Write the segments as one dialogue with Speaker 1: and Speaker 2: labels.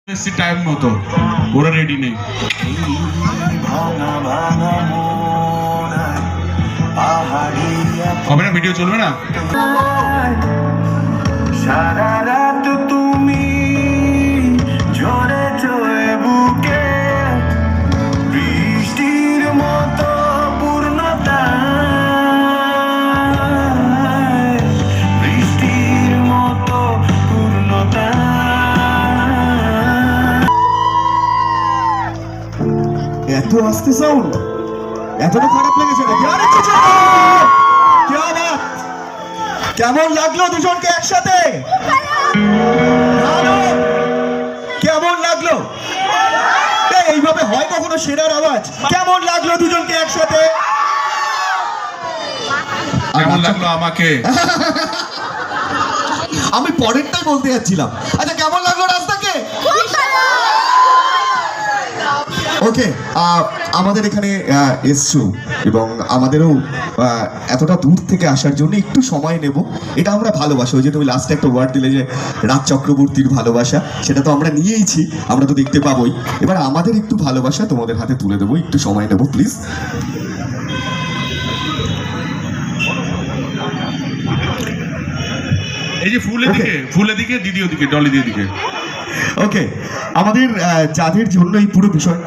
Speaker 1: Time মতো ওরা ready নেই। হবে না, ভিডিও চলবে না।
Speaker 2: সারা রাত তুমি ঝরে চয়ে বুকে বৃষ্টির মতো পূর্ণতা, বৃষ্টির মতো পূর্ণতা।
Speaker 3: এত আস্তে সাউন্ড, এতটা খারাপ লেগেছে নাকি? আরে কেমন লাগলো দুজনকে একসাথে? কেমন লাগলো? এইভাবে হয় কখনো সেরার আওয়াজ? কেমন লাগলো দুজনকে একসাথে?
Speaker 1: কেমন লাগলো আমাকে?
Speaker 3: আমি পরেরটাই বলতে যাচ্ছিলাম। আচ্ছা, কেমন লাগলো রাস্তাকে? ওকে, আমাদের এখানে এসছো এবং আমাদেরও এতটা দূর থেকে আসার জন্য একটু সময় নেব, এটা আমরা ভালোবাসা। ওই যে তুমি লাস্টে একটা ওয়ার্ড দিলে যে রাজ চক্রবর্তীর ভালোবাসা, সেটা তো আমরা নিয়েইছি, আমরা তো দেখতে পাবোই। এবার আমাদের একটু ভালোবাসা তোমাদের হাতে তুলে দেবো, একটু সময় নেব প্লিজ।
Speaker 1: এই যে ফুলের দিকে দিদি ওদিকে, ডলি দিদিকে।
Speaker 3: ওকে, আমাদের যাদের জন্য এই পুরো বিষয়,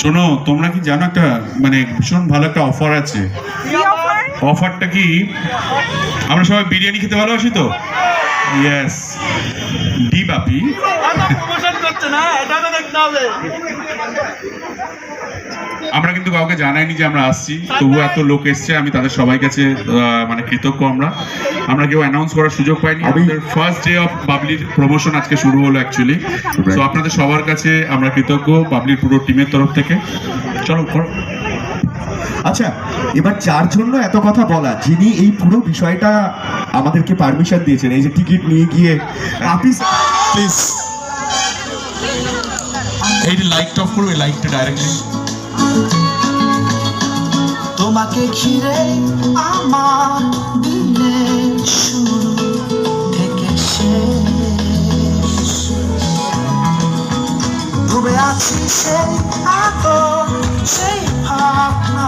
Speaker 1: শোনো, তোমরা কি জানো একটা মানে ভীষণ ভালো একটা অফার আছে? অফারটা কি? আমরা সবাই বিরিয়ানি খেতে ভালোবাসি তো। ইয়েস, ডি বাপি আমরা কিন্তু কাউকে জানাইনি যে আমরা আসছি, তবু এত লোক এসছে, আমি তাদের সবাই কাছে মানে কৃতজ্ঞ। আমরা কেউ অ্যানাউন্স করার সুযোগ পাইনি। আমাদের ফার্স্ট ডে অফ বাবলির প্রমোশন আজকে শুরু হলো অ্যাকচুয়ালি। তো আপনাদের সবার কাছে আমরা কৃতজ্ঞ, বাবলির পুরো টিমের তরফ থেকে। চলো করো।
Speaker 3: আচ্ছা, এবার যার জন্য এত কথা বলা, যিনি এই পুরো বিষয়টা আমাদেরকে পারমিশন দিয়েছেন, এই যে টিকিট নিয়ে গিয়ে অফিস, প্লিজ
Speaker 1: এই যে লাইটটা অফ করো, এই লাইটটা ডাইরেক্টলি।
Speaker 2: তোমাকে ঘিরে আমার দিনের শুরু থেকে শেষ, ডুবে আছি সেই আতো, সেই ভাবনা